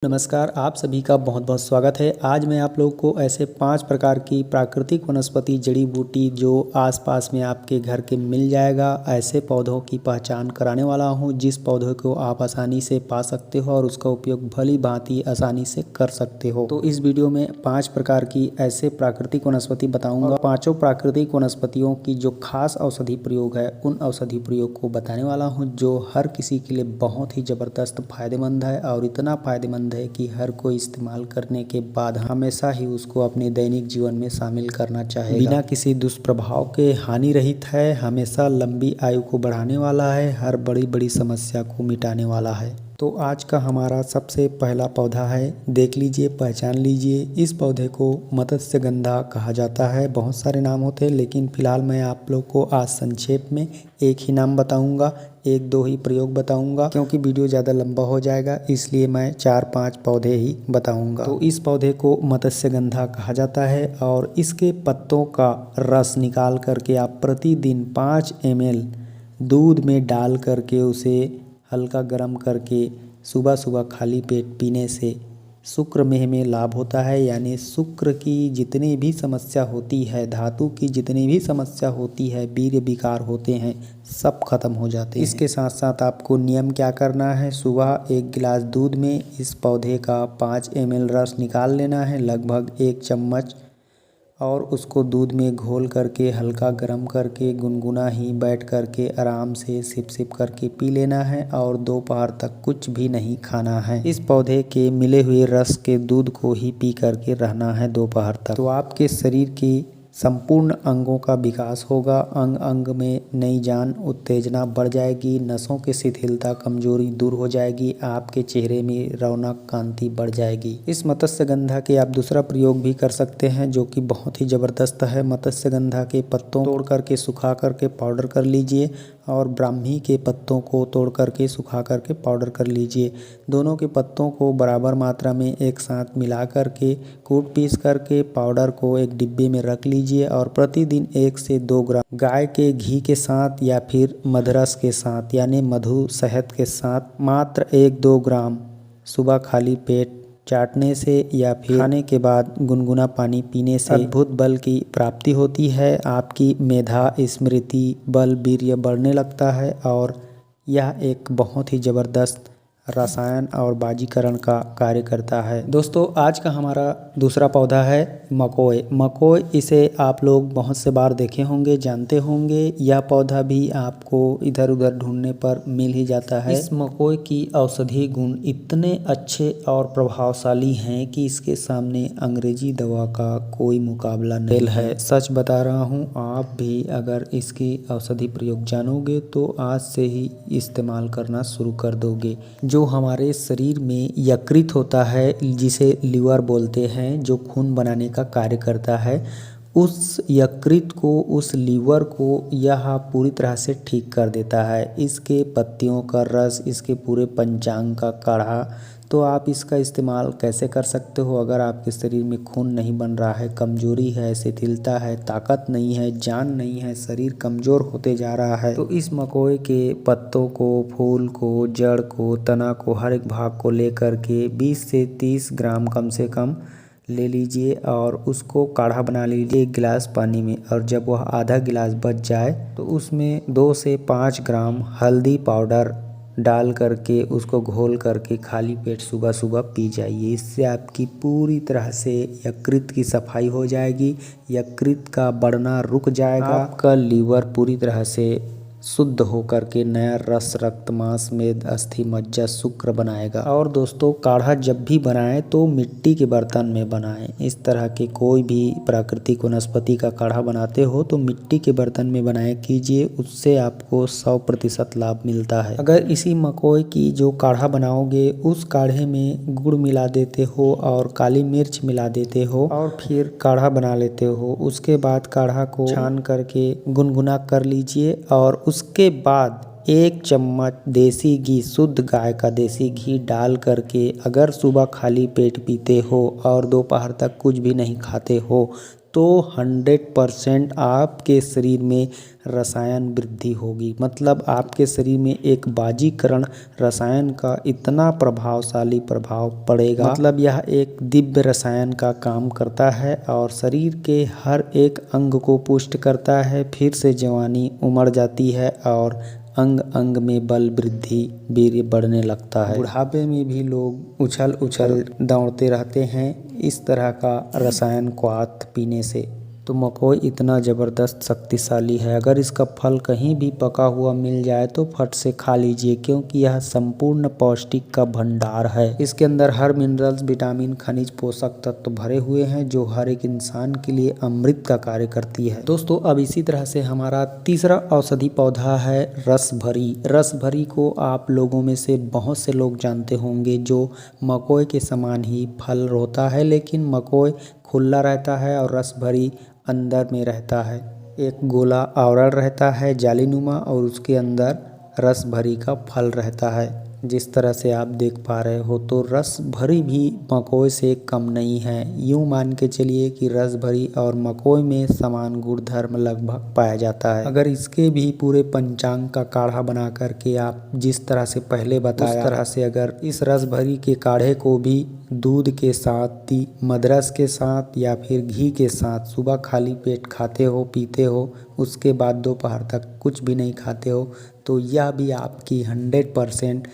नमस्कार, आप सभी का बहुत बहुत स्वागत है। आज मैं आप लोगों को ऐसे 5 प्रकार की प्राकृतिक वनस्पति जड़ी बूटी जो आसपास में आपके घर के मिल जाएगा, ऐसे पौधों की पहचान कराने वाला हूं जिस पौधे को आप आसानी से पा सकते हो और उसका उपयोग भली भांति आसानी से कर सकते हो। तो इस वीडियो में 5 प्रकार की ऐसे प्राकृतिक वनस्पति बताऊंगा। पाँचों प्राकृतिक वनस्पतियों की जो खास औषधि प्रयोग है उन औषधि प्रयोग को बताने वाला हूँ, जो हर किसी के लिए बहुत ही ज़बरदस्त फायदेमंद है और इतना फायदेमंद है कि हर कोई इस्तेमाल करने के बाद हमेशा ही उसको अपने दैनिक जीवन में शामिल करना चाहेगा। बिना किसी दुष्प्रभाव के हानि रहित है, हमेशा लंबी आयु को बढ़ाने वाला है, हर बड़ी बड़ी समस्या को मिटाने वाला है। तो आज का हमारा सबसे पहला पौधा है, देख लीजिए, पहचान लीजिए। इस पौधे को मत्स्यगंधा कहा जाता है। बहुत सारे नाम होते हैं, लेकिन फिलहाल मैं आप लोग को आज संक्षेप में एक ही नाम बताऊंगा, एक दो ही प्रयोग बताऊंगा, क्योंकि वीडियो ज़्यादा लंबा हो जाएगा, इसलिए मैं 4-5 पौधे ही बताऊंगा। तो इस पौधे को मत्स्यगंधा कहा जाता है और इसके पत्तों का रस निकाल करके आप प्रतिदिन 5 ml दूध में डाल करके उसे हल्का गर्म करके सुबह सुबह खाली पेट पीने से शुक्र में लाभ होता है। यानी शुक्र की जितनी भी समस्या होती है, धातु की जितनी भी समस्या होती है, वीर्य विकार होते हैं, सब खत्म हो जाते हैं। इसके साथ साथ आपको नियम क्या करना है, सुबह 1 गिलास दूध में इस पौधे का 5 ml रस निकाल लेना है, लगभग 1 चम्मच, और उसको दूध में घोल करके हल्का गर्म करके गुनगुना ही बैठ करके आराम से सिप सिप करके पी लेना है और दोपहर तक कुछ भी नहीं खाना है। इस पौधे के मिले हुए रस के दूध को ही पी करके रहना है दोपहर तक। तो आपके शरीर की संपूर्ण अंगों का विकास होगा, अंग अंग में नई जान, उत्तेजना बढ़ जाएगी, नसों की शिथिलता कमजोरी दूर हो जाएगी, आपके चेहरे में रौनक कांति बढ़ जाएगी। इस मत्स्यगंधा के आप दूसरा प्रयोग भी कर सकते हैं जो कि बहुत ही ज़बरदस्त है। मत्स्यगंधा के पत्तों तोड़ करके सुखा करके पाउडर कर लीजिए और ब्राह्मी के पत्तों को तोड़ करके सुखा करके पाउडर कर लीजिए। दोनों के पत्तों को बराबर मात्रा में एक साथ मिला करके कूट पीस करके पाउडर को एक डिब्बे में रख लीजिए और प्रतिदिन 1 से 2 ग्राम गाय के घी के साथ या फिर मदरस के साथ यानी मधु शहद के साथ मात्र 1-2 ग्राम सुबह खाली पेट चाटने से या फिर खाने के बाद गुनगुना पानी पीने से अद्भुत बल की प्राप्ति होती है। आपकी मेधा, स्मृति, बल, वीर्य बढ़ने लगता है और यह एक बहुत ही ज़बरदस्त रसायन और बाजीकरण का कार्य करता है। दोस्तों, आज का हमारा दूसरा पौधा है मकोय। मकोय, इसे आप लोग बहुत से बार देखे होंगे, जानते होंगे। यह पौधा भी आपको इधर उधर ढूंढने पर मिल ही जाता है। इस मकोय की औषधि गुण इतने अच्छे और प्रभावशाली हैं कि इसके सामने अंग्रेजी दवा का कोई मुकाबला नहीं है। सच बता रहा हूँ, आप भी अगर इसकी औषधि प्रयोग जानोगे तो आज से ही इस्तेमाल करना शुरू कर दोगे। जो हमारे शरीर में यकृत होता है, जिसे लीवर बोलते हैं, जो खून बनाने का कार्य करता है, उस यकृत को, उस लीवर को यह पूरी तरह से ठीक कर देता है। इसके पत्तियों का रस, इसके पूरे पंचांग का काढ़ा, तो आप इसका इस्तेमाल कैसे कर सकते हो। अगर आपके शरीर में खून नहीं बन रहा है, कमजोरी है, शिथिलता है, ताकत नहीं है, जान नहीं है, शरीर कमज़ोर होते जा रहा है, तो इस मकोए के पत्तों को, फूल को, जड़ को, तना को, हर एक भाग को लेकर के 20 से 30 ग्राम कम से कम ले लीजिए और उसको काढ़ा बना लीजिए 1 गिलास पानी में। और जब वह आधा गिलास बच जाए तो उसमें 2 से 5 ग्राम हल्दी पाउडर डाल करके उसको घोल करके खाली पेट सुबह सुबह पी जाइए। इससे आपकी पूरी तरह से यकृत की सफाई हो जाएगी, यकृत का बढ़ना रुक जाएगा, आपका लीवर पूरी तरह से शुद्ध होकर के नया रस, रक्त, मांस, मेद, अस्थि, मज्जा, शुक्र बनाएगा। और दोस्तों, काढ़ा जब भी बनाएं तो मिट्टी के बर्तन में बनाएं। इस तरह के कोई भी प्राकृतिक वनस्पति का काढ़ा बनाते हो तो मिट्टी के बर्तन में बनाएं कीजिए, उससे आपको 100% लाभ मिलता है। अगर इसी मकोय की जो काढ़ा बनाओगे उस काढ़े में गुड़ मिला देते हो और काली मिर्च मिला देते हो और फिर काढ़ा बना लेते हो, उसके बाद काढ़ा को छान करके गुनगुना कर लीजिए और उसके बाद 1 चम्मच देसी घी, शुद्ध गाय का देसी घी डाल करके अगर सुबह खाली पेट पीते हो और दोपहर तक कुछ भी नहीं खाते हो तो 100% आपके शरीर में रसायन वृद्धि होगी। मतलब आपके शरीर में एक बाजीकरण रसायन का इतना प्रभावशाली प्रभाव पड़ेगा, मतलब यह एक दिव्य रसायन का काम करता है और शरीर के हर एक अंग को पुष्ट करता है। फिर से जवानी उमड़ जाती है और अंग अंग में बल वृद्धि वीर्य बढ़ने लगता है। बुढ़ापे में भी लोग उछल उछल दौड़ते रहते हैं इस तरह का रसायन क्वाथ पीने से। तो मकोई इतना ज़बरदस्त शक्तिशाली है। अगर इसका फल कहीं भी पका हुआ मिल जाए तो फट से खा लीजिए, क्योंकि यह संपूर्ण पौष्टिक का भंडार है। इसके अंदर हर मिनरल्स, विटामिन, खनिज, पोषक तत्व भरे हुए हैं जो हर एक इंसान के लिए अमृत का कार्य करती है। दोस्तों, अब इसी तरह से हमारा तीसरा औषधि पौधा है रसभरी। रसभरी को आप लोगों में से बहुत से लोग जानते होंगे, जो मकोई के समान ही फल होता है, लेकिन मकोई खुला रहता है और रसभरी अंदर में रहता है। एक गोला आवरण रहता है जालीनुमा और उसके अंदर रस भरी का फल रहता है। जिस तरह से आप देख पा रहे हो, तो रस भरी भी मकोई से कम नहीं है। यूँ मान के चलिए कि रस भरी और मकोई में समान गुणधर्म लगभग पाया जाता है। अगर इसके भी पूरे पंचांग का काढ़ा बना करके आप जिस तरह से पहले बताया, उस तरह से अगर इस रस भरी के काढ़े को भी दूध के साथ, मदरस के साथ या फिर घी के साथ सुबह खाली पेट खाते हो, पीते हो, उसके बाद दोपहर तक कुछ भी नहीं खाते हो, तो यह भी आपकी 100%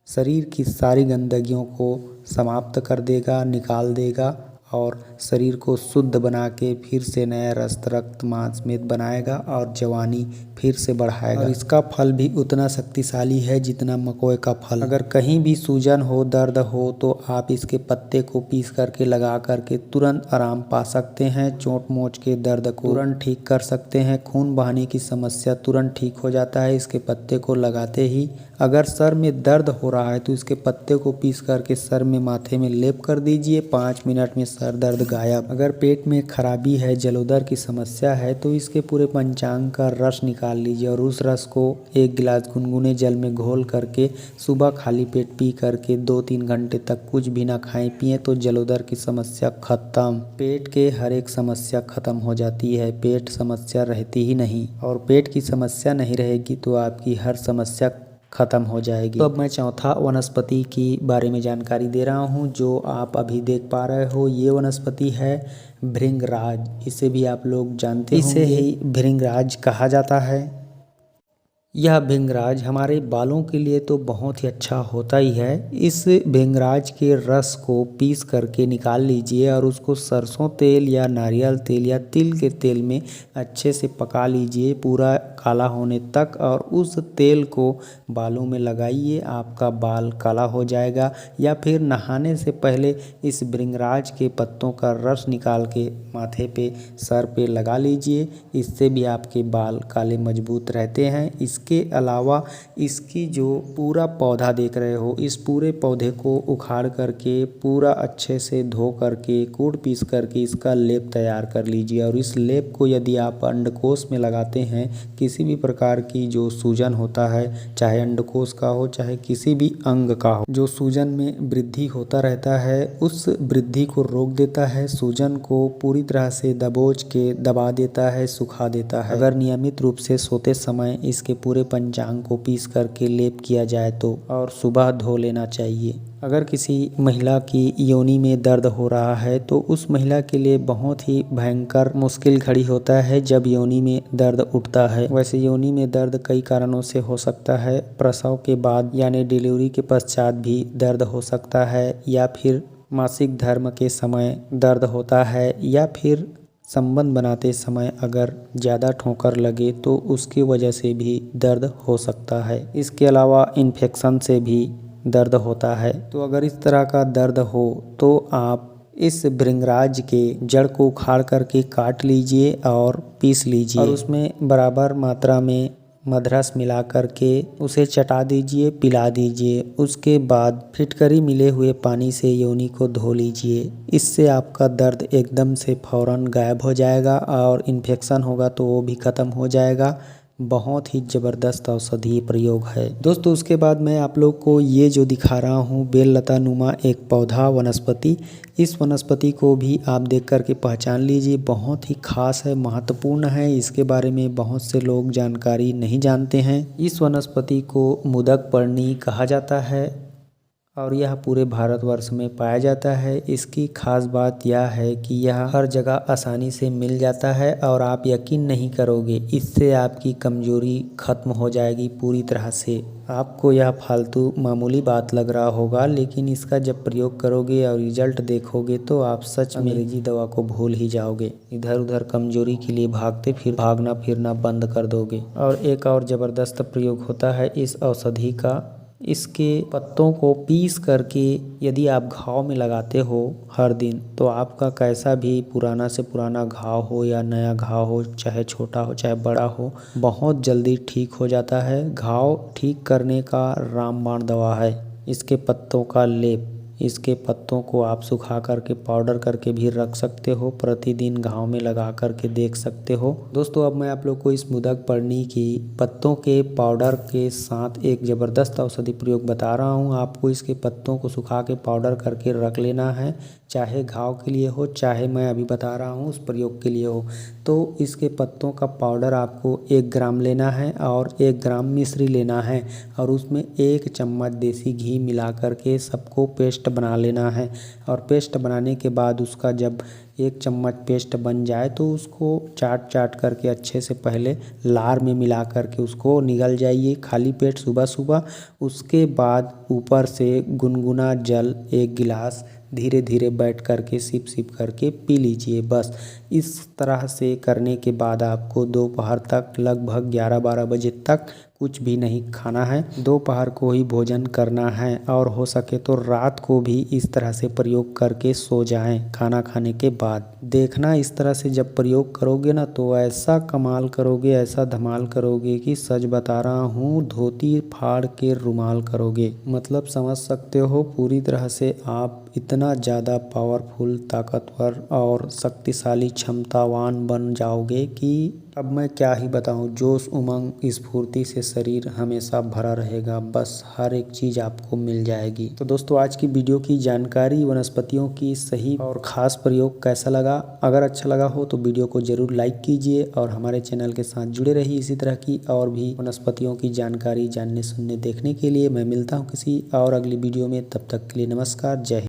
शरीर की सारी गंदगियों को समाप्त कर देगा, निकाल देगा और शरीर को शुद्ध बना के फिर से नया रक्त, रक्त मांस में बनाएगा और जवानी फिर से बढ़ाएगा। और इसका फल भी उतना शक्तिशाली है जितना मकोई का फल। अगर कहीं भी सूजन हो, दर्द हो, तो आप इसके पत्ते को पीस करके लगा करके तुरंत आराम पा सकते हैं। चोट मोच के दर्द को तुरंत ठीक कर सकते हैं। खून बहाने की समस्या तुरंत ठीक हो जाता है इसके पत्ते को लगाते ही। अगर सर में दर्द हो रहा है तो इसके पत्ते को पीस करके सर में, माथे में लेप कर दीजिए, 5 मिनट में सर दर्द गायब। अगर पेट में खराबी है, जलोदर की समस्या है, तो इसके पूरे पंचांग का रस निकाल लीजिए और उस रस को 1 गिलास गुनगुने जल में घोल करके सुबह खाली पेट पी करके 2-3 घंटे तक कुछ भी ना खाएं पिए, तो जलोदर की समस्या खत्म। पेट के हर एक समस्या खत्म हो जाती है। पेट समस्या रहती ही नहीं, और पेट की समस्या नहीं रहेगी तो आपकी हर समस्या खत्म हो जाएगी। तो अब मैं चौथा वनस्पति की बारे में जानकारी दे रहा हूँ, जो आप अभी देख पा रहे हो। ये वनस्पति है भृंगराज। इसे भी आप लोग जानते होंगे, इसे ही भृंगराज कहा जाता है। यह भृंगराज हमारे बालों के लिए तो बहुत ही अच्छा होता ही है। इस भृंगराज के रस को पीस करके निकाल लीजिए और उसको सरसों तेल या नारियल तेल या तिल के तेल में अच्छे से पका लीजिए पूरा काला होने तक, और उस तेल को बालों में लगाइए। आपका बाल काला हो जाएगा। या फिर नहाने से पहले इस भृंगराज के पत्तों का रस निकाल के माथे पे, सर पे लगा लीजिए। इससे भी आपके बाल काले मजबूत रहते हैं। इसके अलावा इसकी जो पूरा पौधा देख रहे हो, इस पूरे पौधे को उखाड़ करके पूरा अच्छे से धो करके कूट पीस करके इसका लेप तैयार कर लीजिए। और इस लेप को यदि आप अंडकोश में लगाते हैं, किसी भी प्रकार की जो सूजन होता है, चाहे अंडकोश का हो चाहे किसी भी अंग का हो, जो सूजन में वृद्धि होता रहता है, उस वृद्धि को रोक देता है। सूजन को पूरी तरह से दबोच के दबा देता है, सुखा देता है। अगर नियमित रूप से सोते समय इसके पूरे पंचांग को पीस करके लेप किया जाए तो, और सुबह धो लेना चाहिए। अगर किसी महिला की योनि में दर्द हो रहा है तो उस महिला के लिए बहुत ही भयंकर मुश्किल घड़ी होता है जब योनि में दर्द उठता है। वैसे योनि में दर्द कई कारणों से हो सकता है। प्रसव के बाद यानी डिलीवरी के पश्चात भी दर्द हो सकता है, या फिर मासिक धर्म के समय दर्द होता है, या फिर संबंध बनाते समय अगर ज़्यादा ठोकर लगे तो उसकी वजह से भी दर्द हो सकता है। इसके अलावा इन्फेक्शन से भी दर्द होता है। तो अगर इस तरह का दर्द हो तो आप इस भृंगराज के जड़ को उखाड़ करके काट लीजिए और पीस लीजिए, और उसमें बराबर मात्रा में मदरस मिला करके उसे चटा दीजिए, पिला दीजिए। उसके बाद फिटकरी मिले हुए पानी से योनि को धो लीजिए। इससे आपका दर्द एकदम से फौरन गायब हो जाएगा, और इन्फेक्शन होगा तो वो भी ख़त्म हो जाएगा। बहुत ही ज़बरदस्त औषधीय प्रयोग है। दोस्तों उसके बाद मैं आप लोग को ये जो दिखा रहा हूँ बेल लता नुमा एक पौधा वनस्पति, इस वनस्पति को भी आप देख कर के पहचान लीजिए। बहुत ही खास है, महत्वपूर्ण है, इसके बारे में बहुत से लोग जानकारी नहीं जानते हैं। इस वनस्पति को मुदक पर्णी कहा जाता है और यह पूरे भारतवर्ष में पाया जाता है। इसकी खास बात यह है कि यह हर जगह आसानी से मिल जाता है और आप यकीन नहीं करोगे, इससे आपकी कमजोरी खत्म हो जाएगी पूरी तरह से। आपको यह फालतू मामूली बात लग रहा होगा, लेकिन इसका जब प्रयोग करोगे और रिजल्ट देखोगे तो आप सच में अंग्रेजी दवा को भूल ही जाओगे। इधर उधर कमजोरी के लिए भागना फिरना बंद कर दोगे। और एक और ज़बरदस्त प्रयोग होता है इस औषधि का। इसके पत्तों को पीस करके यदि आप घाव में लगाते हो हर दिन, तो आपका कैसा भी पुराना से पुराना घाव हो या नया घाव हो, चाहे छोटा हो चाहे बड़ा हो, बहुत जल्दी ठीक हो जाता है। घाव ठीक करने का रामबाण दवा है इसके पत्तों का लेप। इसके पत्तों को आप सुखा करके पाउडर करके भी रख सकते हो, प्रतिदिन घाव में लगा करके देख सकते हो। दोस्तों अब मैं आप लोग को इस मुदक पर्णी की पत्तों के पाउडर के साथ एक ज़बरदस्त औषधि प्रयोग बता रहा हूँ। आपको इसके पत्तों को सुखा के पाउडर करके रख लेना है, चाहे घाव के लिए हो चाहे मैं अभी बता रहा हूँ उस प्रयोग के लिए हो। तो इसके पत्तों का पाउडर आपको 1 ग्राम लेना है और 1 ग्राम मिश्री लेना है और उसमें 1 चम्मच देसी घी मिला करके सबको पेस्ट बना लेना है। और पेस्ट बनाने के बाद उसका जब 1 चम्मच पेस्ट बन जाए तो उसको चाट करके अच्छे से पहले लार में मिला करके उसको निगल जाइए खाली पेट सुबह सुबह। उसके बाद ऊपर से गुनगुना जल 1 गिलास धीरे धीरे बैठ करके सिप करके पी लीजिए। बस इस तरह से करने के बाद आपको दोपहर तक लगभग 11-12 बजे तक कुछ भी नहीं खाना है। दोपहर को ही भोजन करना है और हो सके तो रात को भी इस तरह से प्रयोग करके सो जाएं खाना खाने के बाद। देखना इस तरह से जब प्रयोग करोगे ना तो ऐसा कमाल करोगे, ऐसा धमाल करोगे कि सच बता रहा हूँ धोती फाड़ के रुमाल करोगे। मतलब समझ सकते हो पूरी तरह से आप इतना ज़्यादा पावरफुल, ताकतवर और शक्तिशाली क्षमतावान बन जाओगे कि अब मैं क्या ही बताऊं। जोश उमंग स्फूर्ति से शरीर हमेशा भरा रहेगा, बस हर एक चीज़ आपको मिल जाएगी। तो दोस्तों आज की वीडियो की जानकारी वनस्पतियों की सही और ख़ास प्रयोग कैसा लगा? अगर अच्छा लगा हो तो वीडियो को ज़रूर लाइक कीजिए और हमारे चैनल के साथ जुड़े रहिए इसी तरह की और भी वनस्पतियों की जानकारी जानने सुनने देखने के लिए। मैं मिलता हूँ किसी और अगली वीडियो में, तब तक के लिए नमस्कार, जय हिंद।